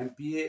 MPA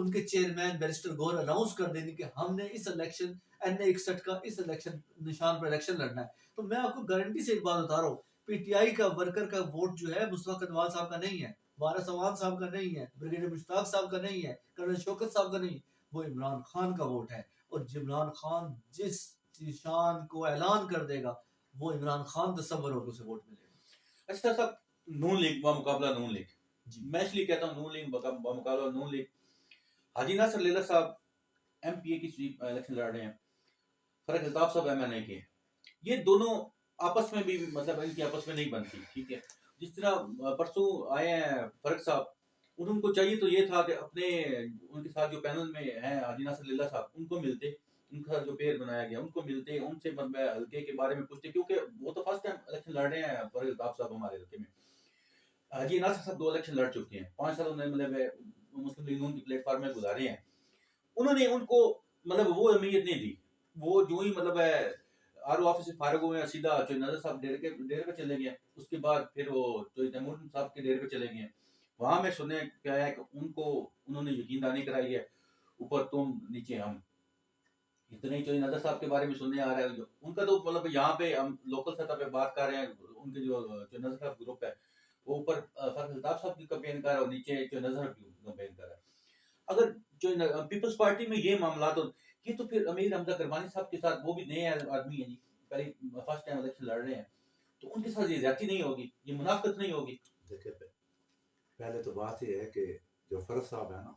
ان کے chairman barrister گور announce کر دیں گے کہ ہم نے اس الیکشن NA 61 کا اس الیکشن نشان پر الیکشن لڑنا ہے. تو میں آپ کو گارنٹی سے ایک بات بتا رہا ہوں, PTI کا ورکر کا ووٹ جو ہے مصطفیٰ قدوال صاحب کا نہیں ہے, وارث عوان صاحب کا نہیں ہے, بریگیڈیئر مشتاق صاحب کا نہیں ہے, کرنل شوکت صاحب کا نہیں, وہ عمران خان کا ووٹ ہے. اور عمران خان جس نشان کو اعلان کر دے گا وہ عمران خان تصور ہو کہ اسے ووٹ ملے گا. اچھا صاحب, نون لیگ بمقابلہ نون لیگ, جی میں اس لیے کہتا ہوں نون لیگ بمقابلہ نون لیگ, حاجی ناصر لیلہ صاحب MPA کی چیف الیکشن لڑ رہے ہیں, فرق الطاف صاحب MNA کے, یہ دونوں آپس میں بھی مطلب ان کی آپس میں نہیں بنتی, ٹھیک ہے. جس طرح پرسوں آئے ہیں فرق صاحب, ان کو چاہیے تو یہ تھا کہ اپنے ان کے ساتھ جو پینل میں ہیں حاجی ناصر لیلہ صاحب, ان کو ملتے, ان کا جو پیر بنایا گیا ان کو ملتے, ان سے حلقے کے بارے میں پوچھتے, کیونکہ وہ تو فرسٹ ٹائم الیکشن لڑ رہے ہیں فرق الطاف صاحب ہمارے حلقے میں. حاجی ناصر صاحب 2 الیکشن لڑ چکے ہیں, 5 سال انہوں نے مطلب مسلم لیگ نون کی پلیٹ فارم میں گزارے ہیں. انہوں نے ان کو مطلب وہ اہمیت نہیں دی, وہ جو ہی مطلب ہے RO آفس سے فارغ ہوئے ہیں سیدھا چوئی نظر صاحب ڈیرے پہ چلے گئے, اس کے بعد پھر وہ چوئی تیمور صاحب کے ڈیرے پہ چلے گئے. وہاں میں سننے کیا ہے کہ ان کو انہوں نے یقین دانی کرائی ہے, اوپر تم نیچے ہم, اتنے ہی چوئی نظر صاحب کے بارے میں سننے آ رہا ہے. ان کا تو مطلب یہاں پہ ہم لوکل سطح پہ بات کر رہے ہیں, ان کے جو چوئی نظر صاحب گروپ ہے وہ اوپر فرق الطاف صاحب کی کمپین کر رہا ہے اور نیچے چوئی نظر صاحب کی کمپین کر رہا ہے. اگر جو پیپلز پارٹی میں یہ معاملات ہو, یہ تو پھر امیر حمزہ کرمانی صاحب کے ساتھ, وہ بھی نئے آدمی ہیں جی, پہلے فرسٹ ٹائم الیکشن لڑ رہے ہیں, تو ان کے ساتھ یہ زیادتی نہیں ہوگی, یہ منافقت نہیں ہوگی. دیکھیں پہلے تو بات یہ ہے کہ جو فرق صاحب ہے نا,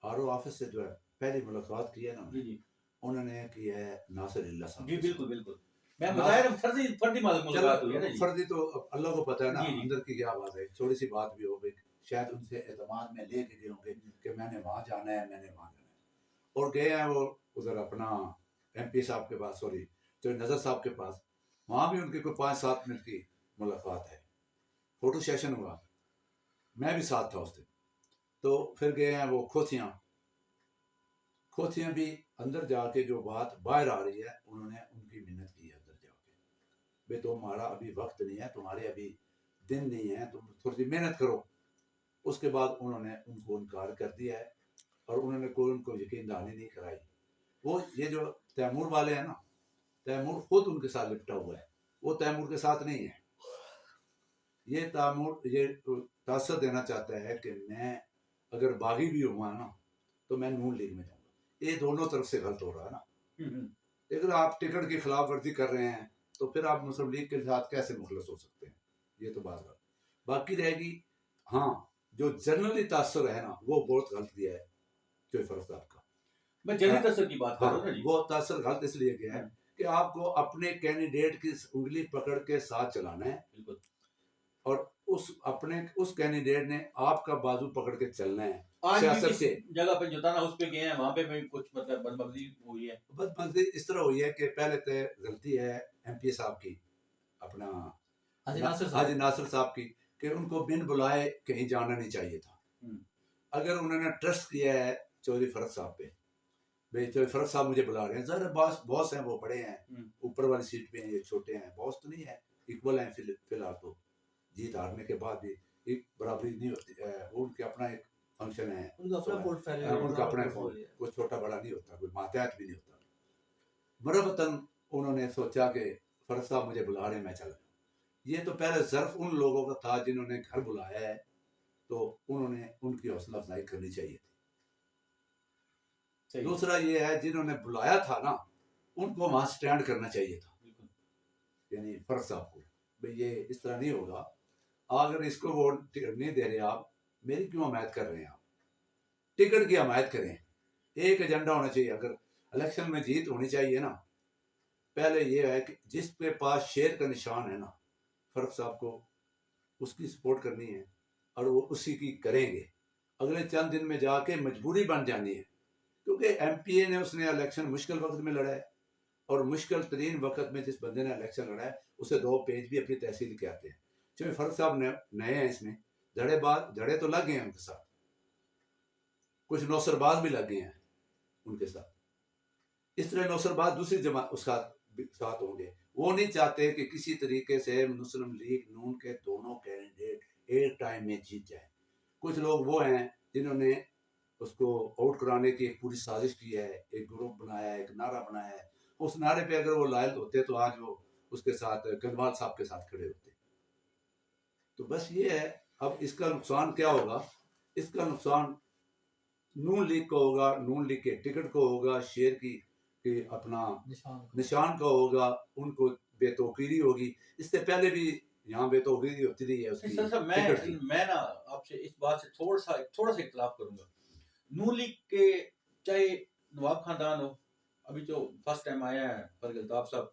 RO آفس سے جو ہے پہلی ملاقات کی ہے نا, جی جی انہوں نے کی ہے ناصر لیلہ صاحب. جی بالکل بالکل, میں بتایا نا فردی ملاقات ہوئی ہے نا جی. فردی تو اللہ کو پتہ ہے نا جی جی. اندر کی کیا بات ہے, چھوٹی سی بات بھی ہو گئی, شاید ان سے اعتماد میں لے کے گئے ہوں گے کہ میں نے وہاں جانا ہے, میں نے وہاں جانا ہے, اور گئے ہیں وہ ادھر اپنا MP صاحب کے پاس, سوری چوئی نظر صاحب کے پاس. وہاں بھی ان کی کوئی 5-7 منٹ کی ملاقات ہے, فوٹو سیشن ہوا, میں بھی ساتھ تھا اس دن. تو پھر گئے ہیں وہ کھوتیاں بھی اندر جا کے جو بات باہر آ رہی ہے, انہوں نے ان کی منت کی ہے اندر جا کے, بھئی تمہارا ابھی وقت نہیں ہے, تمہارے ابھی دن نہیں ہے, تم تھوڑی سی محنت کرو. اس کے بعد انہوں نے ان کو انکار کر دیا ہے, اور انہوں نے کوئی ان کو یقین دہانی نہیں کرائی. وہ یہ جو تیمور والے ہیں نا, تیمور خود ان کے ساتھ لپٹا ہوا ہے, وہ تیمور کے ساتھ نہیں ہے. یہ تیمور یہ تاثر دینا چاہتا ہے کہ میں اگر باغی بھی ہوا نا تو میں نون لیگ میں جاؤں گا. یہ دونوں طرف سے غلط ہو رہا ہے نا. اگر آپ ٹکٹ کی خلاف ورزی کر رہے ہیں تو پھر آپ مسلم لیگ کے ساتھ کیسے مخلص ہو سکتے ہیں؟ یہ تو بات غلط. باقی رہے گی ہاں جو جنرلی تاثر ہے نا, وہ بہت غلط دیا ہے چوئی فرق صاحب کا. میں جنرلی تاثر کی بات کر رہا ہوں نا جی. وہ تاثر غلط اس لیے گیا ہے کہ آپ کو اپنے کینڈیڈیٹ کی انگلی پکڑ کے ساتھ چلانا ہے, بالکل, اور اس کینڈیڈیٹ نے آپ کا بازو پکڑ کے چلنا ہے. آج بھی سیاست جس کے جگہ پہ جوتانا اس پہ گئے ہیں, وہاں پہ بھی کچھ مطلب بدمزی ہوئی ہے. بدمزی اس طرح ہوئی ہے کہ پہلے تو غلطی ہے MP صاحب کی, اپنا حاجی ناصر صاحب کی, کہ ان کو بن بلائے کہیں جانا نہیں چاہیے تھا. اگر انہوں نے ٹرسٹ کیا ہے چودھری فرق صاحب پہ, بھائی چودھری فرق صاحب مجھے بلا رہے ہیں, ذرا باس ہیں, وہ بڑے ہیں, اوپر والی سیٹ پہ ہیں, یہ چھوٹے ہیں, باس تو نہیں ہے, ایکول ہیں فی الحال. تو جیت ہارنے کے بعد بھی ایک برابری نہیں ہوتی ہے, وہ ان کے اپنا ایک فنکشن ہے, ان کا اپنا پورٹفولیو, ان کا اپنا کوئی چھوٹا بڑا نہیں ہوتا, کوئی ماتحت بھی نہیں ہوتا. مربتاً انہوں نے سوچا کہ فرق صاحب مجھے بلا رہے ہیں, میں چل رہا ہوں. یہ تو پہلے ظرف ان لوگوں کا تھا جنہوں نے گھر بلایا ہے, تو انہوں نے ان کی حوصلہ افزائی کرنی چاہیے تھی. دوسرا یہ ہے جنہوں نے بلایا تھا نا, ان کو وہاں سٹینڈ کرنا چاہیے تھا, یعنی فرق صاحب کو, بھئی یہ اس طرح نہیں ہوگا, اگر اس کو ووٹ نہیں دے رہے آپ, میری کیوں حمایت کر رہے ہیں آپ, ٹکٹ کی حمایت کریں. ایک ایجنڈا ہونا چاہیے. اگر الیکشن میں جیت ہونی چاہیے نا, پہلے یہ ہے کہ جس کے پاس شیر کا نشان ہے نا, فرق صاحب کو اس کی سپورٹ کرنی ہے, اور وہ اسی کی کریں گے. اگلے چند دن میں جا کے مجبوری بن جانی ہے, کیونکہ MPA نے اس نے الیکشن مشکل وقت میں لڑا ہے, اور مشکل ترین وقت میں جس بندے نے الیکشن لڑا ہے اسے 2 پیج بھی اپنی تحصیل کے آتے ہیں. چونکہ فرق صاحب نئے ہیں اس میں, جڑے تو لگ گئے ہیں ان کے ساتھ, کچھ نوسر باز بھی لگ گئے ہیں ان کے ساتھ. اس طرح نوسر باز دوسری جماعت اس ساتھ ہوں گے. وہ نہیں چاہتے کہ کسی طریقے سے مسلم لیگ نون کے دونوں کینڈیڈیٹ ایک ٹائم میں جیت جائیں. کچھ لوگ وہ ہیں جنہوں نے اس کو آؤٹ کرانے کی ایک پوری سازش کی ہے، ایک گروپ بنایا ہے، ایک نعرہ بنایا ہے. اس نعرے پہ اگر وہ لائل ہوتے تو آج وہ اس کے ساتھ گنوال صاحب کے ساتھ کھڑے ہوتے. تو بس یہ ہے. اب اس کا نقصان کیا ہوگا؟ اس کا نقصان نون لیگ کو ہوگا، نون لیگ کے ٹکٹ کو ہوگا، شیئر کی اپنا نشان کا ہوگا، ان کو بے توقیری ہوگی. اس سے پہلے بھی یہاں بے توقیری ہوتی رہی ہے اس کی ٹکٹ کی. میں نا آپ سے اس بات سے تھوڑا سا اختلاف کروں گا. نون لیگ کے چاہے نواب خاندان ہو، ابھی جو فرسٹ ٹائم آیا ہے فرق الطاف صاحب،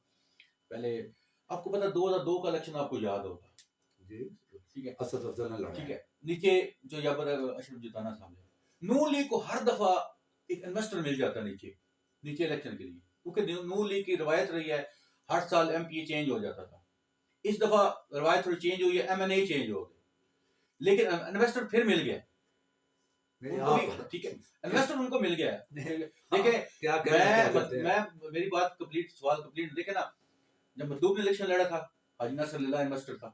پہلے آپ کو پتا 2002 کا الیکشن آپ کو یاد ہوگا. جی ٹھیک ہے، اسد افضل نے لڑا. ٹھیک ہے، نیچے جو یابر اشرف جتانا صاحب ہے. نون لیگ کو ہر دفعہ ایک انویسٹر مل جاتا ہے نیچے الیکشن کے لیے، کیونکہ نون لیگ کی روایت رہی ہے ہر سال ایم پی چینج ہو جاتا تھا. اس دفعہ روایت تھوڑی چینج ہوئی ہے، ایم این اے چینج ہو گئے، لیکن انویسٹر پھر مل گیا. ٹھیک ہے، انویسٹر ان کو مل گیا ہے. دیکھیں میں میری بات کمپلیٹ، سوال کمپلیٹ. دیکھیں نا، جب مطلوب نے الیکشن لڑا تھا، حاجی ناصر اللہ انویسٹر تھا،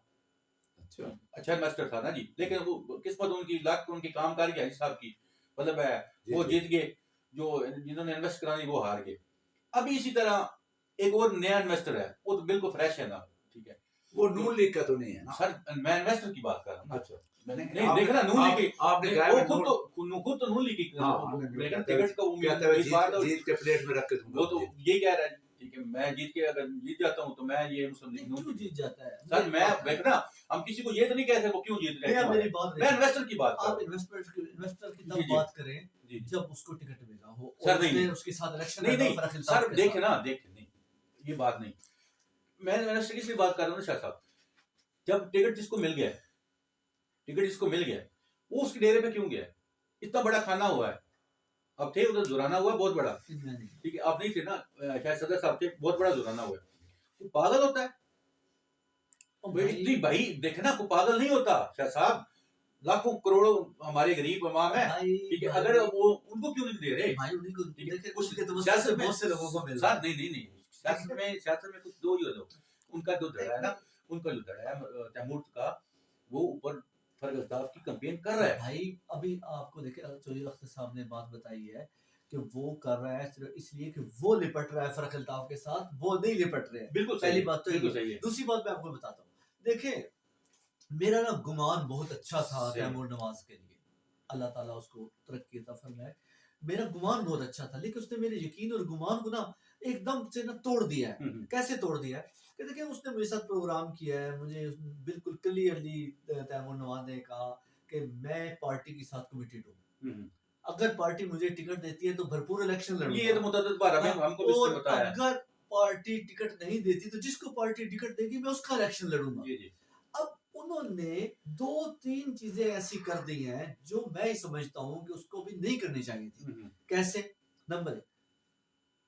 اچھا انویسٹر تھا نا جی، لیکن وہ قسمت ان کی، لاکھ ان کی کام کار کی، حاجی صاحب کی مطلب ہے وہ جیت گئے، جو جنہوں نے انویسٹ کرانی وہ ہار گئے. ابھی اسی طرح ایک اور نیا انویسٹر ہے، وہ تو بالکل فریش ہے نا. ٹھیک ہے، وہ نون لیگ کا تو نہیں ہے نا سر. میں انویسٹر کی بات کر رہا ہوں. اچھا نہیں دیکھنا نون لیگ کی، آپ نے وہ خود تو نون لیگ کی، لیکن ٹکٹ کا جیت کے پلیٹ میں رکھ کے وہ تو یہ کہہ رہا ہے. ٹھیک ہے، میں جیت کے اگر جیت جاتا ہوں تو میں یہ مسلم لیگ کیوں جیت جاتا ہے سر. میں دیکھنا، ہم کسی کو یہ تو نہیں کہتے وہ کیوں جیت رہے ہیں. میری بات میں انویسٹر کی بات کر آپ رہا ہوں. انویسٹر کی تب بات کریں جب اس کو ٹکٹ ملا ہو سر. نہیں اس کے ساتھ الیکشن نہیں سر، دیکھیں نا، دیکھیں نہیں، یہ بات نہیں. میں انویسٹر کی اس لیے بات کر رہا ہوں نا شاہ صاحب، جب ٹکٹ جس کو مل گیا وہ اس کے ڈیرے پہ کیوں گیا؟ اتنا بڑا کھانا ہوا ہے. اب تھے ادھر زورانہ ہوا بہت بڑا. ٹھیک ہے، آپ نہیں تھے نا، شاید صدر صاحب تھے، بہت بڑا زورانہ ہوا ہے. وہ پاگل ہوتا ہے اتنی بھائی. دیکھنا، کو پاگل نہیں ہوتا شاہ صاحب. لاکھوں کروڑوں ہمارے غریب عوام ہے. ٹھیک ہے، اگر وہ ان کو کیوں نہیں دے رہے؟ سیاست میں بہت سے لوگوں کو مل رہا ہے. نہیں سیاست میں کچھ دو ہی لوگ، ان کا جو دھڑا ہے نا، ان کا جو دھڑا ہے تیمور کا، وہ اوپر فرق الطاف کی کمپین کر رہا ہے. بھائی ابھی آپ کو دیکھیں، چودھری اختر صاحب نے بات بتائی ہے کہ وہ کر رہا ہے صرف اس لیے کہ وہ لپٹ رہا ہے فرق الطاف کے ساتھ، وہ نہیں لپٹ رہے. بالکل پہلی بات تو بالکل صحیح ہے. دوسری بات میں آپ کو بتاتا ہوں. دیکھیں، میرا نا گمان بہت اچھا تھا تیمور نواز کے لیے، اللہ تعالیٰ اس کو ترقی عطا فرمائے. میرا گمان بہت اچھا تھا، لیکن اس نے میرے یقین اور گمان کو نا ایک دم سے نا توڑ دیا ہے. کیسے توڑ دیا ہے کہ دیکھیں، اس نے میرے ساتھ پروگرام کیا ہے، مجھے بالکل کلیئرلی تیمور نواز نے کہا کہ میں پارٹی کے ساتھ کمیٹیڈ ہوں. اگر پارٹی مجھے ٹکٹ دیتی ہے تو بھرپور الیکشن لڑوں گا. یہ تو متعدد بار ہم کو بھی بتایا ہے. اگر پارٹی ٹکٹ نہیں دیتی تو جس کو پارٹی ٹکٹ دے گی میں اس کا الیکشن لڑوں گا. اب انہوں نے 2-3 چیزیں ایسی کر دی ہیں جو میں سمجھتا ہوں کہ اس کو بھی نہیں کرنی چاہیے تھی. کیسے؟ نمبر 1،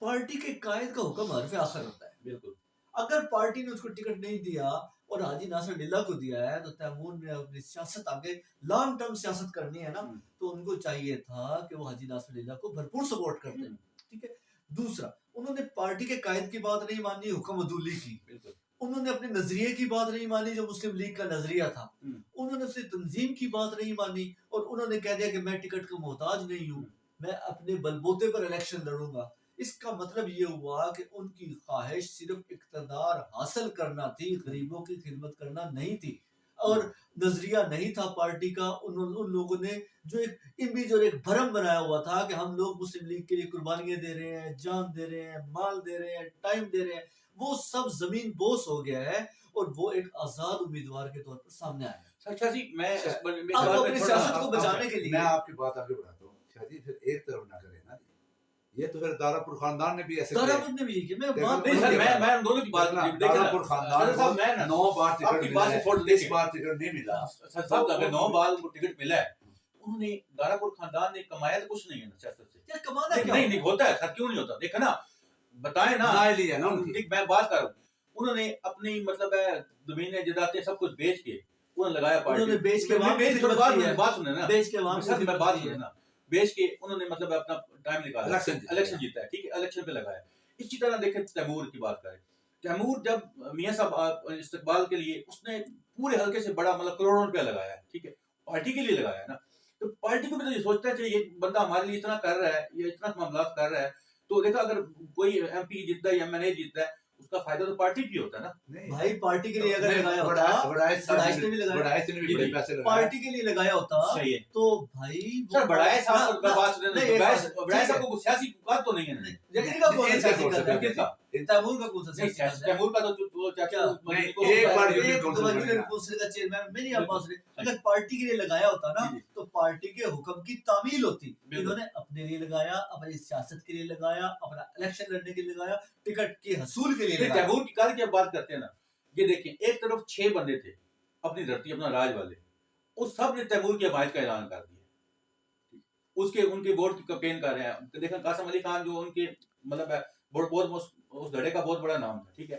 پارٹی کے قائد کا حکم حرف آخر ہوتا ہے. بالکل. اگر پارٹی نے اس کو ٹکٹ نہیں دیا اور حاجی ناصر للہ کو دیا ہے تو تیمور نے اپنی سیاست آگے لانگ ٹرم سیاست کرنی ہے نا، تو ان کو چاہیے تھا کہ وہ حاجی ناصر للہ کو بھرپور سپورٹ کرتے. ٹھیک ہے. دوسرا، انہوں نے پارٹی کے قائد کی بات نہیں مانی، حکم عدولی کی. انہوں نے اپنے نظریے کی بات نہیں مانی جو مسلم لیگ کا نظریہ تھا. انہوں نے اپنی تنظیم کی بات نہیں مانی اور انہوں نے کہہ دیا کہ میں ٹکٹ کا محتاج نہیں ہوں، میں اپنے بلبوتے پر الیکشن لڑوں گا. اس کا مطلب یہ ہوا کہ ان کی خواہش صرف اقتدار حاصل کرنا تھی، غریبوں کی خدمت کرنا نہیں تھی، اور نظریہ نہیں تھا پارٹی کا. ان لوگوں نے جو ایک امیج اور ایک بھرم بنایا ہوا تھا کہ ہم لوگ مسلم لیگ کے لیے قربانیاں دے رہے ہیں، جان دے رہے ہیں، مال دے رہے ہیں، ٹائم دے رہے ہیں، وہ سب زمین بوس ہو گیا ہے اور وہ ایک آزاد امیدوار کے طور پر سامنے آیا ہے. شاہ جی، میں اپنی سیاست کو بچانے کے لیے میں آپ کی بات آگے بڑھاتا ہوں. شاہ جی پھر ایک طرف نہ کریں نا، یہ تو پھر دارا پور خاندان نے بھی ایسے کیا. دارا پور نے بھی یہ کیا. میں بات نہیں سر، میں ان دونوں کی بات دارا پور خاندان کو 9 بار ٹکٹ ملا ہے، 10 بار ٹکٹ نہیں ملا. سر صاحب اگر 9 بار ان کو ٹکٹ ملا ہے، انہوں نے دارا پور خاندان نے کمایا تو کچھ نہیں ہے نا سیاست سے. کیا کمانا کیا؟ نہیں ہوتا ہے سر، کیوں نہیں ہوتا؟ دیکھا نا، بتائیں نا. لیا نا میں بات کر رہا ہوں، انہوں نے اپنی مطلب ہے زمینیں جائیدادیں سب کچھ بیچ کے انہوں نے لگایا پارٹی. انہوں نے بیچ کے بات سنیں نا، بیچ کے عوام سر میں بات سنیں نا، بیچ کے انہوں نے مطلب اپنا ٹائم نکالا، الیکشن جیتا ہے. ٹھیک ہے، الیکشن پہ لگایا. اسی طرح دیکھیں تیمور کی بات کریں. تیمور جب میاں صاحب استقبال کے لیے اس نے پورے حلقے سے بڑا مطلب کروڑوں روپیہ لگایا ہے. ٹھیک ہے، پارٹی کے لیے لگایا ہے نا. تو پارٹی کو بھی تو یہ سوچنا چاہیے یہ بندہ ہمارے لیے اتنا کر رہا ہے، یہ اتنا معاملات کر رہا ہے، تو دیکھا اگر کوئی ایم پی جیتتا ہے یا ایم ایل اے جیتتا ہے اس کا فائدہ تو پارٹی کی ہوتا ہے نا. بھائی پارٹی کے لیے اگر لگایا ہوتا، بڑائش نے بھی لگایا، پارٹی کے لیے لگایا ہوتا صحیح ہے تو بھائی سر بڑائے صاحب کا بات نہیں، بڑائے صاحب کو سیاسی بات تو نہیں ہے نا. لیکن کا کون سا سیاسی کرتا ہے؟ کس کا؟ تیمور کا کون سا نہیں سیاسی کرتا ہے؟ تیمور کا تو چاچا ایک بار ایک وزیر کونسل کا چیئرمین میری آپ بات سنیں، اگر پارٹی کے لیے لگایا ہوتا نا تو پارٹی کے حکم کی تعمیل ہوتی. انہوں نے اپنے لیے لگایا، اپنی سیاست کے لیے لگایا، اپنا الیکشن لڑنے کے لیے لگایا، ٹکٹ کے حصول کے لیے لگایا. تیمور کی کار کی اب بات کرتے ہیں نا، یہ دیکھیں ایک طرف 6 بندے تھے اپنی دھرتی اپنا راج والے، اس سب نے تیمور کی حمایت کا اعلان کر دیا. اس کے ان کے ووٹ کی کمپین کر رہے ہیں. دیکھیں قاسم علی خان جو ان کے مطلب ہے بہت اس دھڑے کا بہت بڑا نام تھا، ٹھیک ہے،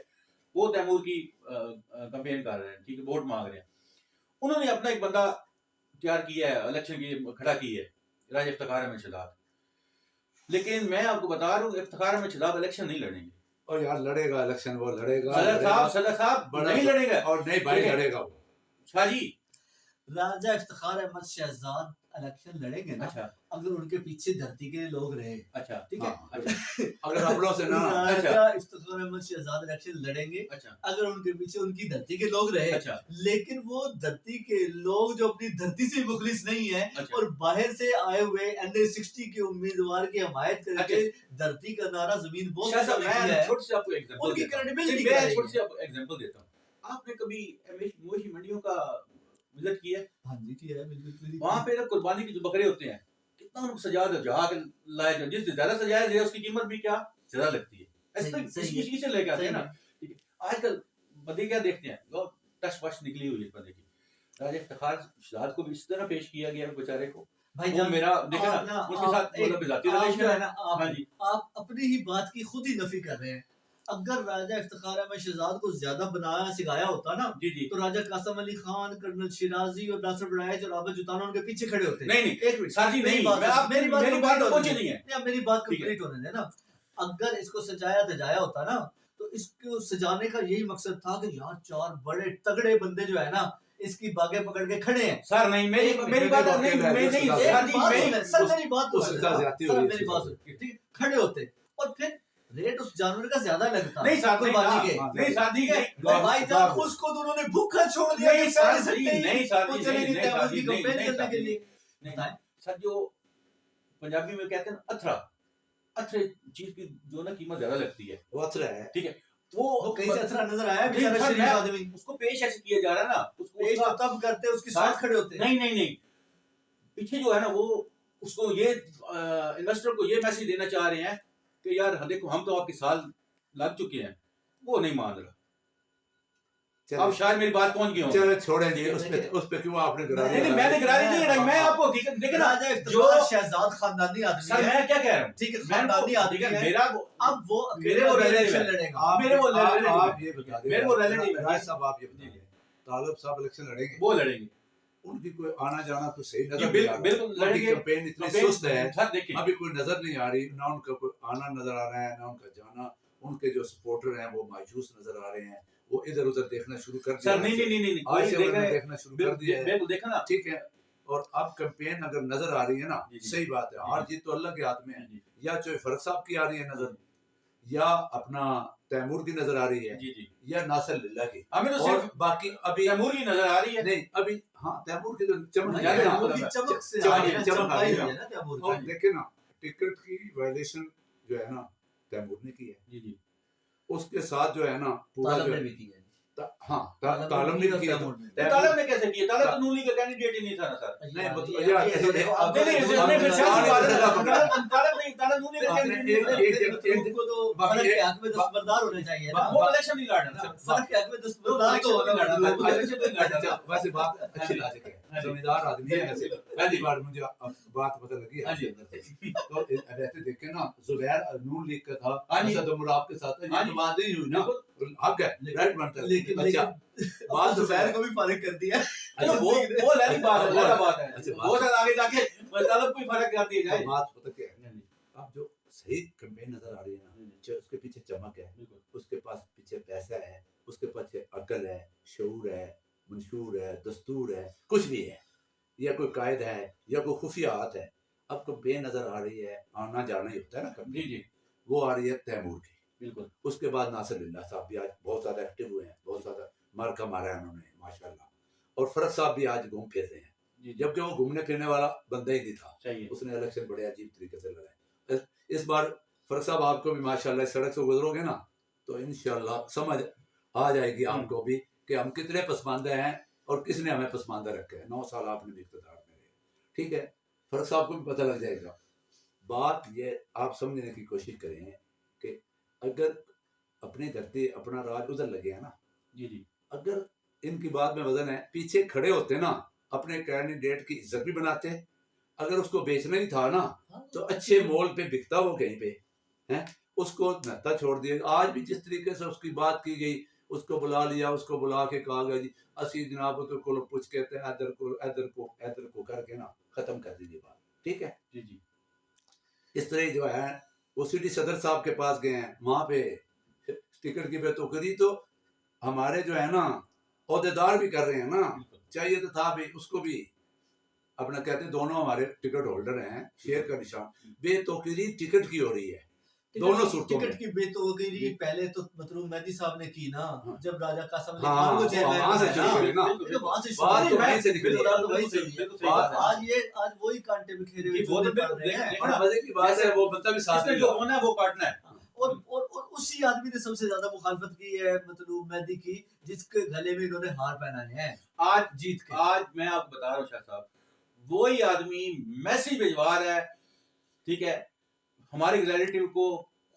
وہ تیمور کی کمپین کر رہے ہیں، ٹھیک ہے، ووٹ مانگ رہے ہیں. انہوں نے اپنا ایک بندہ تیار کیا ہے، الیکشن کی کھڑا کی ہے، راج افتخار احمد شہزاد. لیکن میں آپ کو بتا رہا ہوں افتخار احمد شہزاد الیکشن نہیں لڑیں گے. اور یار لڑے گا الیکشن، وہ لڑے گا صدر صاحب نہیں لڑے گا. اور نہیں بھائی لڑے گا وہ. شاہ جی راجہ افتخار احمد شہزاد الیکشن لڑیں گے نا اچھا اگر ان کے پیچھے دھرتی کے لوگ رہے. اچھا ٹھیک ہے، اگر اپنوں سے نہ راجہ افتخار احمد شہزاد الیکشن لڑیں گے اچھا اگر ان کے پیچھے ان کی دھرتی کے لوگ رہے. اچھا لیکن وہ دھرتی کے لوگ جو اپنی دھرتی سے مخلص نہیں ہیں اچھا اور باہر سے آئے ہوئے NA60 کے امیدوار کی حمایت کر کے دھرتی کا نعرہ زمین بہت شاہ صاحب میں ہے، چھوٹی سی آپ کو ایگزامپل ان کی دیتا ہوں. کریڈیبلٹی میں چھوٹی سی آپ کو ایگزامپل دیتا ہوں. آپ نے کبھی مویشی منڈیوں کا وزٹ کیا ہے؟ ہاں جی کیا ہے بالکل. وہاں پہ قربانی کے جو بکرے ہوتے ہیں کتنا ان کو سجا دو جہاں کے لائے جاؤ، جس سے زیادہ سجایا جائے اس کی قیمت بھی کیا زیادہ لگتی ہے. اسی سے لے کے آتے ہیں نا. آج کل بندے کیا دیکھتے ہیں وہ ٹش وش نکلی ہوئی ہے بندے کی. راجہ افتخار شہزاد کو بھی اس طرح پیش کیا گیا بیچارے کو. بھائی وہ جان میرا دیکھنا اس کے ساتھ مطلب ذاتی ریلیشن ہے. ہاں جی آپ اپنی ہی بات کی خود ہی نفی کر رہے ہیں. اگر راجہ افتخار احمد شہزاد کو زیادہ بنایا سکھایا ہوتا نا جی جی تو راجہ قاسم علی خان، کرنل شیرازی اور ناصر بڑائچ اور عابد جتانا ان کے پیچھے کھڑے ہوتے. نہیں ایک منٹ سر جی نہیں، میری بات پہنچی نہیں ہے. میری بات کمپلیٹ ہونے دیں نا. اگر اس کو سجایا دجایا ہوتا نا تو اس کو سجانے کا یہی مقصد تھا کہ یار 4 بڑے تگڑے بندے جو ہے نا اس کی باغیں پکڑ کے کھڑے ہیں. سر نہیں میری بات نہیں کھڑے ہوتے اور پھر ریٹ اس جانور کا زیادہ لگتا. نہیں سر قربانی کے نہیں سر جی بھائی جان اس کو تو انہوں نے بھوکا چھوڑ دیا. نہیں سر جی نہیں سر جی چلے گی نہیں تیمور کی کمپین کرنے کے لیے. سر جو پنجابی میں کہتے ہیں اتھرا، اتھرے چیز کی جو نا قیمت زیادہ لگتی ہے وہ اتھرا ہے، ٹھیک ہے، وہ کہیں سے اتھرا نظر آیا بیچارہ شریف آدمی. اس کو پیش ایسے کیا جا رہا ہے نا اس کو پیش تو تب کرتے اس کے ساتھ کھڑے ہوتے. نہیں پیچھے جو ہے نا وہ اس کو یہ انویسٹر کو یہ میسج دینا چاہ رہے ہیں کہ یار دیکھو ہم تو آپ کے سال لگ چکے ہیں. وہ نہیں مان رہا. اب شاید میری بات پہنچ گئی ہوں. چلو چھوڑیں جی اس پہ کیوں آپ نے گراری. نہیں میں نے گراری نہیں لڑائی، میں آپ کو دیکھیں نا جو شہزاد خاندانی آدمی سر میں کیا کہہ رہا ہوں، ٹھیک ہے خاندانی آدمی ہے میرا اب وہ میرے وہ الیکشن لڑے گا. آپ یہ بتا دیں میرے وہ ریلیٹیو ہے راج صاحب، آپ یہ بتا دیں طالب صاحب الیکشن لڑیں گے، وہ لڑیں گے. ان کی کوئی آنا جانا تو صحیح نظر نہیں آ رہا. بالکل لڑیں گے. کیمپین اتنی سست ہے دیکھیں ابھی کوئی نظر نہیں آ رہی، نہ ان کا کوئی آنا نظر آ رہا ہے نہ ان کا جانا. ان کے جو سپورٹر ہیں وہ مایوس نظر آ رہے ہیں، وہ ادھر ادھر دیکھنا شروع کر دیا. سر نہیں آج سے انہوں نے دیکھنا شروع کر دیا ہے. بالکل دیکھا نا ٹھیک ہے. اور اب کیمپین اگر نظر آ رہی ہے نا صحیح بات ہے، ہار جیت تو اللہ کے ہاتھ میں ہے. یا چوہے فرق صاحب کی آ رہی ہے نظر، یا اپنا تیمور کی نظر آ رہی ہے، یا ناصر للہ کی. ہمیں تو اور صرف باقی ابھی تیمور کی نظر آ رہی ہے. نہیں ابھی ہاں تیمور کی تو چمک چمک سے اور دیکھیں نا ٹکٹ کی وائلیشن جو ہے نا تیمور نے کی ہے. جی اس کے ساتھ جو ہے نا پورا طالب جو نے بھی کی ہے. ہاں طالب نے کیا. طالب نے کیسے کیا؟ طالب تو نون لیگ کا کینڈیڈیٹ ہی نہیں تھا نا سر. نہیں مطلب یار دستبردار ہونے چاہیے نا. وہ الیکشن نہیں لڑنا. فرق کے حق میں دستبردار تو ہونا. ویسے بات اچھی لاجک ہے، زمیندار آدمی ہے ویسے. پہلی بار مجھے بات پتہ لگی ہے. تو ویسے دیکھیں نا زبیر نون لیگ کا تھا، اسد عمر آپ کے ساتھ بات نہیں ہوئی نا، حق ہے رائٹ بنتا ہے. لیکن بات زبیر کو بھی فارغ کر دیا. وہ لہری بات ہے. وہ سر آگے جا کے طالب کوئی فرق کر دیا جائے. بات پتہ کیا ہے، اب جو صحیح کمپین نظر آ رہی ہے نا، اس کے پیچھے چمک ہے، اس کے پاس پیچھے پیسہ ہے، اس کے پیچھے عقل ہے، شعور ہے، منشور ہے، دستور ہے، کچھ بھی ہے. یا کوئی قائد ہے یا کوئی خفیات ہے، اب کو بے نظر آ رہی ہے، آنا جانا ہی ہوتا ہے نا کبھی، جی جی وہ آ رہی ہے تیمور کی. بالکل. اس کے بعد ناصر اللہ صاحب بھی آج بہت زیادہ ایکٹیو ہوئے ہیں، بہت زیادہ مارکا مارا ہے انہوں نے ماشاء اللہ. اور فرق صاحب بھی آج گھوم پھر رہے ہیں، جی جی جبکہ وہ گھومنے پھرنے والا بندہ ہی نہیں تھا. صحیح ہے. اس نے الیکشن بڑے عجیب طریقے سے لڑائے. اس بار فرق صاحب آپ کو بھی ماشاء اللہ سڑک سے گزرو گے نا تو انشاءاللہ سمجھ آ جائے گی آپ کو بھی کہ ہم کتنے پسماندہ ہیں اور کس نے ہمیں پسماندہ رکھے ہیں. 9 سال آپ نے بھی اقتدار میں رہے، ٹھیک ہے. فرق صاحب کو بھی پتہ لگ جائے گا. بات یہ آپ سمجھنے کی کوشش کریں کہ اگر اپنی دھرتی اپنا راج ادھر لگے ہیں نا، جی جی اگر ان کی بات میں وزن ہے، پیچھے کھڑے ہوتے نا اپنے کینڈیڈیٹ کی عزت بھی بناتے. اگر اس کو بیچنا ہی تھا نا تو اچھے مول پہ بکتا وہ کہیں پہ ہیں، اس کو نہتا چھوڑ دیا. آج بھی جس طریقے سے اس کی بات کی گئی، اس کو بلا لیا، اس کو بلا کے کہا گیا جی اسی جناب کو پوچھ کے ادھر کو کر کے نا ختم کر دیجیے بات، ٹھیک ہے. جی جی اس طرح جو ہے وہ سٹی صدر صاحب کے پاس گئے ہیں، وہاں پہ ٹکٹ کی بے تو کری. تو ہمارے جو ہے نا عہدیدار بھی کر رہے ہیں نا، چاہیے تو تھا بھی اس کو بھی اپنا کہتے ہیں دونوں ہمارے ٹکٹ ہولڈر ہیں، شیئر کا نشان. بے توقیری ٹکٹ کی ہو رہی ہے دونوں صورتوں میں. ٹکٹ کی بے توقیری پہلے تو مطلوب مہدی صاحب نے کی نا، جب راجہ قاسم علی ہاں خان کو جیل میں وہاں سے شروع ہوئی نا، وہاں سے بات تو شروع وہیں سے نکلی. آج وہی کانٹے بکھیرے ہوئے ہیں. بڑا مزے کی بات ہے، وہ بندہ بھی ساتھ میں جو ہونا ہے وہ کاٹنا ہے. اور اسی آدمی نے سب سے زیادہ مخالفت کی ہے مطلوب مہدی کی، جس کے گلے میں انہوں نے ہار پہنائے ہیں آج جیت کے. آج میں آپ کو بتا رہا ہوں شاہ صاحب، وہی آدمی میسیج بھجوا رہا ہے، ٹھیک ہے، ہمارے ریلیٹیو کو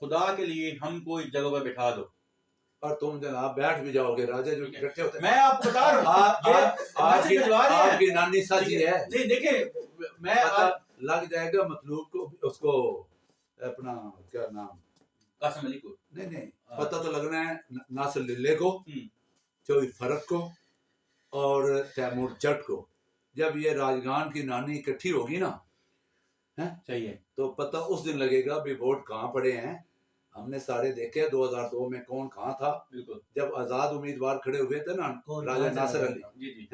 خدا کے لیے ہم کو ایک جگہ پہ بٹھا دو، اور تم جناب بیٹھ بھی جاؤ گے. راجہ جو اکٹھے ہوتے ہیں، میں آپ کو بتا رہا ہوں آپ کی نانی سچی ہے. نہیں دیکھیں میں پتہ لگ جائے گا مطلوب کو، اس کو اپنا کیا نام، قاسم علی کو نہیں پتہ تو لگنا ہے ناصر للے کو، چوئی فرق کو اور تیمور جٹ کو. جب یہ راجگان کی نانی اکٹھی ہوگی نا صحیح ہے تو پتہ اس دن لگے گا بھی ووٹ کہاں پڑے ہیں. ہم نے سارے دیکھے 2002 میں کون کہاں تھا. بالکل جب آزاد امیدوار کھڑے ہوئے تھے نا راجہ ناصر علی، جی جی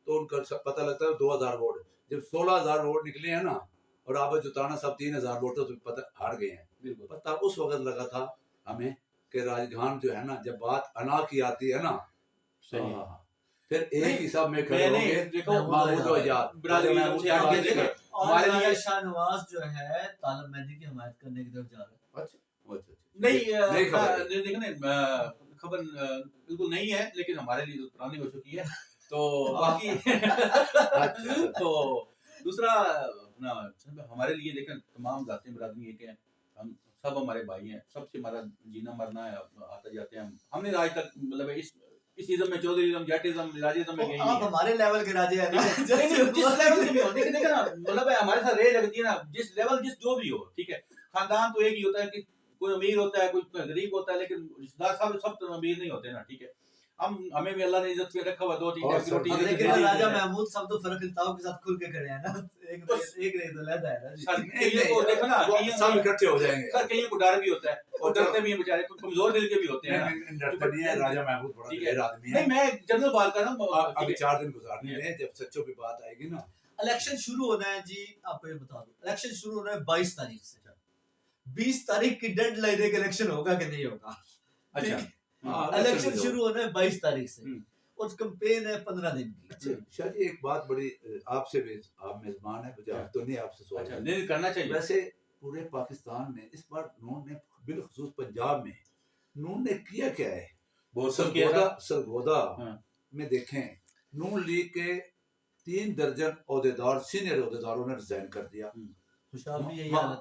تو ان کا پتہ لگتا ہے 2000 ووٹ. جب 16,000 ووٹ نکلے ہیں نا اور عابد جتانا صاحب 3,000 ووٹ تو پتہ ہار گئے ہیں. بالکل پتہ اس وقت لگا تھا ہمیں کہ راجگان جو ہے نا جب بات انا کی آتی ہے نا، صحیح ہے. پھر ایک ہی سب میں کھڑے ہوں گے محمود و آزاد برادری سے آگے دیکھیں ہمارے لیے شاہ نواز جو ہے طالب مہدی کی حمایت کرنے کی طرف جا رہا ہے. نہیں دیکھیں خبر بالکل نہیں ہے، لیکن ہمارے لیے پرانی ہو چکی ہے. تو باقی تو دوسرا اپنا ہمارے لیے دیکھیں تمام ذاتیں برادری ایک ہیں، ہم سب ہمارے بھائی ہیں، سب سے ہمارا جینا مرنا ہے، آتے جاتے ہیں. ہم نے آج تک مطلب اس ازم میں چودھریزم جٹزم مراجزم میں گئی آپ ہمارے لیول کے راجے ہیں جس لیول کے بھی ہو دیکھیں نا مطلب ہمارے ساتھ رے لگتی ہے نا، جس لیول جس جو بھی ہو، ٹھیک ہے. خاندان تو ایک ہی ہوتا ہے کہ کوئی امیر ہوتا ہے کوئی غریب ہوتا ہے، لیکن رشتہ دار سب امیر نہیں ہوتے نا، ٹھیک ہے. ہمیں بھی اللہ نے عزت پہ رکھا ہوا، 2 ٹائم کی روٹی. لیکن راجہ محمود سب تو فرق التاؤ کے ساتھ کھل کے کھڑے ہیں نا، ایک رہی تو لہدا ہے نا. دیکھو نا سب اکٹھے ہو جائیں گے. سر کہیں کو ڈر بھی ہوتا ہے اور ڈرتے بھی ہیں بیچارے، کمزور دل کے بھی ہوتے ہیں. ڈرتے نہیں ہے، راجہ محمود بڑا دلیر آدمی ہے. نہیں میں جنرل بات کر رہا ہوں. ابھی 4 دن گزارنے میں جب سچوں پہ بات آئے گی نا. الیکشن شروع ہونا ہے جی، آپ کو یہ بتا دوں الیکشن شروع ہونا ہے 22 تاریخ سے. 20 تاریخ کی ڈیڈ لائن ہے کہ الیکشن ہوگا کہ نہیں ہوگا. اچھا الیکشن شروع ہونا ہے 22 تاریخ سے اور کمپین ہے 15 دن کی. شاہ جی ایک بات بڑی آپ سے بھی، آپ میزبان ہے مجھے تو نہیں آپ سے سوال نہیں کرنا چاہیے. ویسے پورے پاکستان میں اس بار نون نے بالخصوص پنجاب میں نون نے کیا کیا ہے. سرگودا میں دیکھیں نون لیگ کے 3 درجن عہدیدار سینئر عہدیداروں نے ریزائن کر دیا.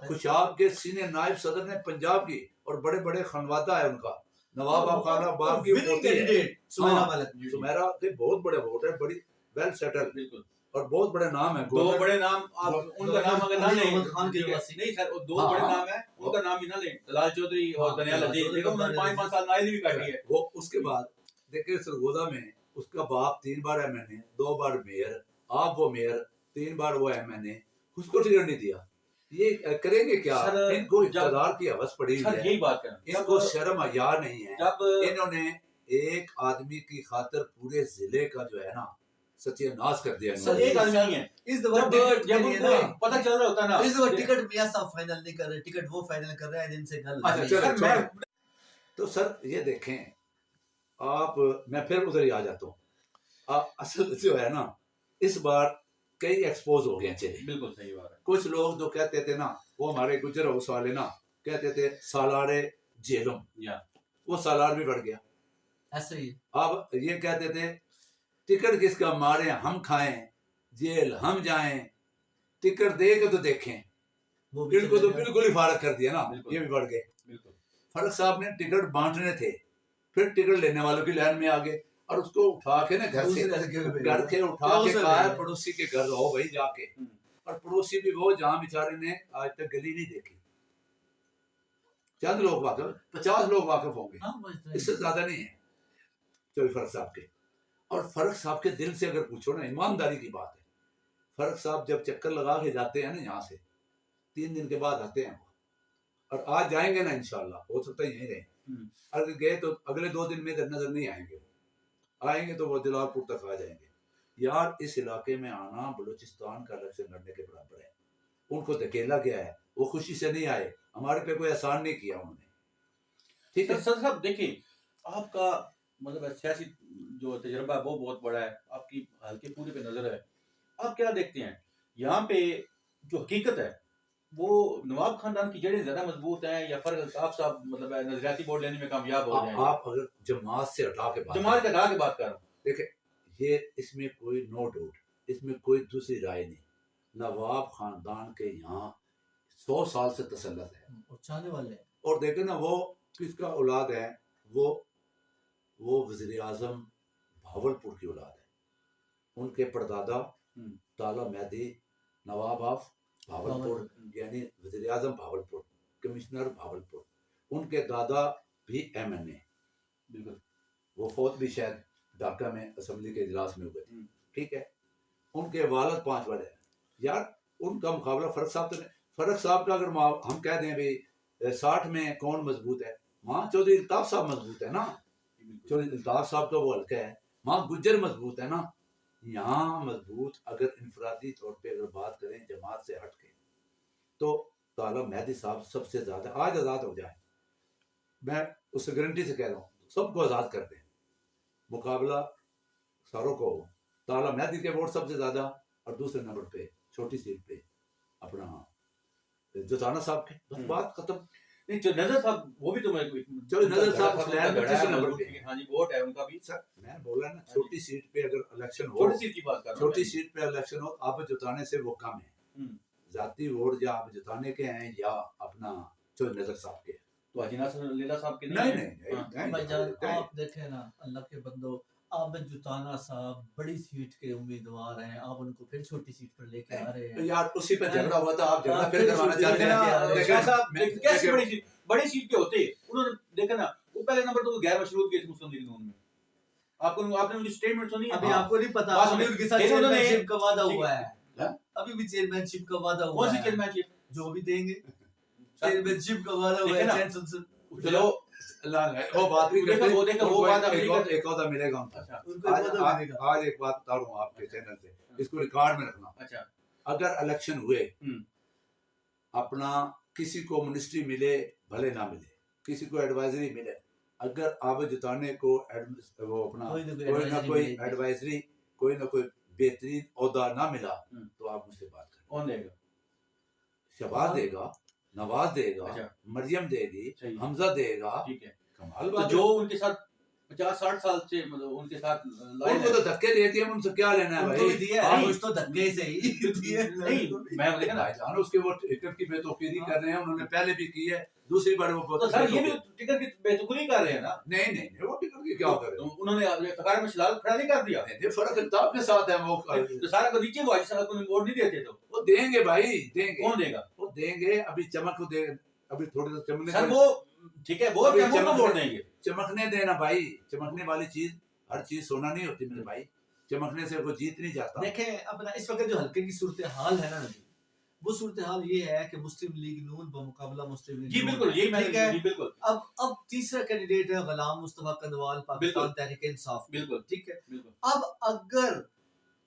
خوشاب کے سینئر نائب صدر نے پنجاب کی اور بڑے بڑے خانوادہ ہے ان کا، نواب افغان آباد کی پوتی ہے سمیرا کے بہت بڑے ووٹ ہے، بڑی ویل سیٹل بالکل اور بہت بڑے نام ہیں. 2 بڑے نام ان کا نام اگر نہ لیں نہیں سر، 2 بڑے نام ہیں ان کا نام ہی نہ لیں، دلال چودھری اور دنیال عزیز. دیکھو انہوں نے 5 سال نائب بھی کاٹی ہے. وہ اس کے بعد دیکھیں سرگودا میں اس کا باپ 3 بار ایم این اے، 2 بار میئر، آپ وہ میئر، 3 بار وہ ایم این اے، اس کو ٹکٹ نہیں دیا. یہ کریں گے کیا؟ ان کو اقتدار کی حوث پڑی ہوئی ہے، یہی بات ہے، ان کو شرم حیا نہیں ہے. انہوں نے ایک آدمی کی خاطر پورے ضلع کا جو ہے نا ستیہ ناش کر دیا سر ایک آدمی نہیں ہے. اس دفعہ جب ٹکٹ کے جب لیے ان کو نا پتہ چل رہا ہوتا نا اس دفعہ ٹکٹ میاں صاحب فائنل نہیں کر رہے, ٹکٹ وہ فائنل کر رہے ہیں جن سے گل اچھا نہیں. چلو سر میں چھوڑیں. تو سر یہ دیکھیں آپ, میں پھر ادھر ہی آ جاتا ہوں. اصل جو ہے نا اس بار کئی ایکسپوز ہو گئے چلے. بالکل صحیح بات ہے. کچھ لوگ جو کہتے تھے نا, وہ ہمارے گجر ہاؤس والے نا کہتے تھے سالارے جیلوں, یا وہ سالار بھی بڑھ گیا. ایسا ہی اب یہ کہتے تھے ٹکٹ کس کا مارے ہم کھائیں, جیل ہم جائیں, ٹکٹ دے کے تو دیکھیں. وہ بھی ان کو تو چلے گا. بالکل ہی فارغ کر دیا نا, بالکل. یہ بھی بڑھ گئے. بالکل فرق صاحب نے ٹکٹ بانٹنے تھے, پھر ٹکٹ لینے والوں کی لائن میں آگے, اور اس کو اٹھا کے نا گھر سے دوسرے کے بھی گھر کے اٹھا کے دوسرے کہا ہے کے. پڑوسی کے گھر رہو بھائی جا کے. اور پڑوسی بھی وہ جہاں بیچارے نے آج تک گلی نہیں دیکھی. چند لوگ واقف, 50 لوگ واقف ہوں گے, ہاں بس اس سے زیادہ نہیں ہے چوئی فرق صاحب کے. اور فرق صاحب کے دل سے اگر پوچھو نا, ایمانداری کی بات ہے, فرق صاحب جب چکر لگا کے جاتے ہیں نا یہاں سے, 3 دن کے بعد آتے ہیں وہ, اور آج جائیں گے نا انشاءاللہ, ہو سکتا ہے یہیں رہیں. اگر گئے تو اگلے 2 دن میں ادھر نظر نہیں آئیں گے. آئیں گے تو وہ دلال پور تک آ جائیں گے. یار اس علاقے میں آنا بلوچستان کا الیکشن لڑنے کے برابر ہے. ان کو دھکیلا گیا ہے, وہ خوشی سے نہیں آئے, ہمارے پہ کوئی احسان نہیں کیا انہوں نے. ٹھیک ہے سر صاحب دیکھیں, آپ کا مطلب سیاسی جو تجربہ ہے وہ بہت بڑا ہے, آپ کی حلقے پورے پہ نظر ہے. آپ کیا دیکھتے ہیں یہاں پہ جو حقیقت ہے وہ نواب خاندان کی جڑیں زیادہ مضبوط ہیں یا فرق الطاف صاحب مطلب نظریاتی ووٹ لینے میں کامیاب ہو جائیں گے؟ آپ اگر جماعت سے ہٹا کے بات جماعت کا ہٹا کے بات کر رہا ہوں. دیکھیں, یہ اس میں کوئی نو ڈاؤٹ, اس میں کوئی دوسری رائے نہیں. نواب خاندان کے یہاں 100 سال سے تسلط ہے, اور چاہنے والے ہیں. اور دیکھیں نا وہ کس کا اولاد ہے, وہ وزیر اعظم بھاولپور کی اولاد ہے. ان کے پردادا تالا مہدی نواب آف بھاولپور, یعنی وزیر اعظم بھاولپور, کمشنر بھاولپور. ان کے دادا بھی MNA, بالکل وہ فوت بھی شاید ڈھاکہ میں اسمبلی کے اجلاس میں ہوئے تھے. ٹھیک ہے, ان کے والد 5 بڑے ہیں. یار ان کا مقابلہ فرق صاحب تو نہیں. فرق صاحب کا اگر ہم کہہ دیں بھائی 60 میں کون مضبوط ہے, وہاں چودھری الطاف صاحب مضبوط ہے نا. چودھری الطاف صاحب تو وہ ہلکا ہے, وہاں گجر مضبوط ہے نا. یہاں مضبوط اگر انفرادی طور پہ اگر بات کریں جماعت سے ہٹ کے, تو تالا مہدی صاحب سب سے زیادہ آج آزاد ہو جائے, میں اس سے گارنٹی سے کہہ رہا ہوں, سب کو آزاد کر دیں, مقابلہ ساروں کو ہو. تالا مہدی کے ووٹ سب سے زیادہ, اور دوسرے نمبر پہ چھوٹی سیٹ پہ اپنا جوتانا صاحب کے. بس بات ختم. نہیں, جو نظر صاحب وہ بھی تو میں جو نظر صاحب اسلام میں تیسرے نمبر پہ, ہاں جی ووٹ ہے ان کا بھی. سر میں بولا نا چھوٹی سیٹ پہ اگر الیکشن ہو, چھوٹی سی کی بات کر رہا ہوں. چھوٹی سیٹ پہ الیکشن ہو, آپ جتانے سے وہ کم ہے. ذاتی ووٹ یا آپ جتانے کے ہیں یا اپنا جو نظر صاحب کے. تو حاجی ناصر لیلا صاحب کے نہیں بھائی جان آپ دیکھیں نا, اللہ کے بندو, عابد جتانا صاحب بڑی سیٹ کے امیدوار ہیں, آپ ان کو پھر چھوٹی سیٹ پر لے کے آ رہے ہیں. یار اسی پہ جھگڑا ہوا تھا, آپ جھگڑا پھر کروانا چاہتے ہیں. کیسی بڑی سیٹ کے ہوتے انہوں نے دیکھا نا, وہ پہلے نمبر تو غیر مشروط گئے تھے مسلم لیگ نون میں. آپ نے ان کی سٹیٹمنٹ سنی؟ ابھی آپ کو نہیں پتا, ابھی ان کے ساتھ چیئرمین شپ کا وعدہ ہوا ہے, ابھی بھی چیئرمین شپ کا وعدہ ہوا ہے. کون سی چیئرمین شپ؟ جو بھی دیں گے چیئرمین شپ کا وعدہ ہوا ہے. چلو وہ بات بھی کرتے ہیں, وہ بات ایک عہدہ ملے گا. آج ایک بات بتا رہا ہوں آپ کے چینل سے, اس کو ریکارڈ میں رکھنا. اچھا, اگر الیکشن ہوئے, اپنا کسی کو منسٹری ملے بھلے نہ ملے, کسی کو ایڈوائزری ملے, اگر آپ جتانے کو وہ اپنا کوئی نہ کوئی ایڈوائزری, کوئی نہ کوئی بہترین عہدہ نہ ملا, تو آپ مجھ سے بات کریں. کون دے گا؟ شہباز دے گا, نواز دے گا, مریم دے گی, حمزہ دے گا. ٹھیک ہے, کمال بات. جو ان کے ساتھ 50-60 سال سے مطلب ان کے ساتھ ان کو تو دھکے دیتی ہیں, ان سے کیا لینا ہے بھائی. کچھ تو دھکے سے ہی نہیں, میں دیکھا نا جانو اس کے وہ ٹکٹ کی بے توقیری کر رہے ہیں, انہوں نے پہلے بھی کی ہے, دوسری بار وہ تو سر یہ بھی ٹکٹ کی بے توقیری کر رہے ہیں نا. نہیں وہ ٹکٹ کی کیا کر رہے ہیں, انہوں نے فقار میں شلال کھڑا نہیں کر دیا. یہ فرق الطاف کے ساتھ ہے. وہ تو سارا کو نیچے وہ حاجی صاحب کو ووٹ نہیں دیتے, تو وہ دیں گے بھائی, دیں گے. کون دے گا؟ وہ دیں گے. ابھی چمک کو دے, ابھی تھوڑے سے چمکنے, سر وہ ٹھیک ہے, وہ ووٹ دیں گے. چمکنے دینا بھائی, چمکنے والی چیز, ہر چیز سونا نہیں ہوتی میرے بھائی, چمکنے سے کوئی جیت نہیں جاتا. دیکھیں اپنا اس وقت جو حلقے کی صورتحال ہے نا, وہ صورتحال یہ ہے کہ مسلم لیگ نون بمقابلہ مسلم لیگ جی بالکل, یہی میں جی بالکل. اب تیسرا کینڈیڈیٹ ہے غلام مصطفیٰ قندوال, پاکستان تحریک انصاف. بالکل ٹھیک ہے, بالکل. اب اگر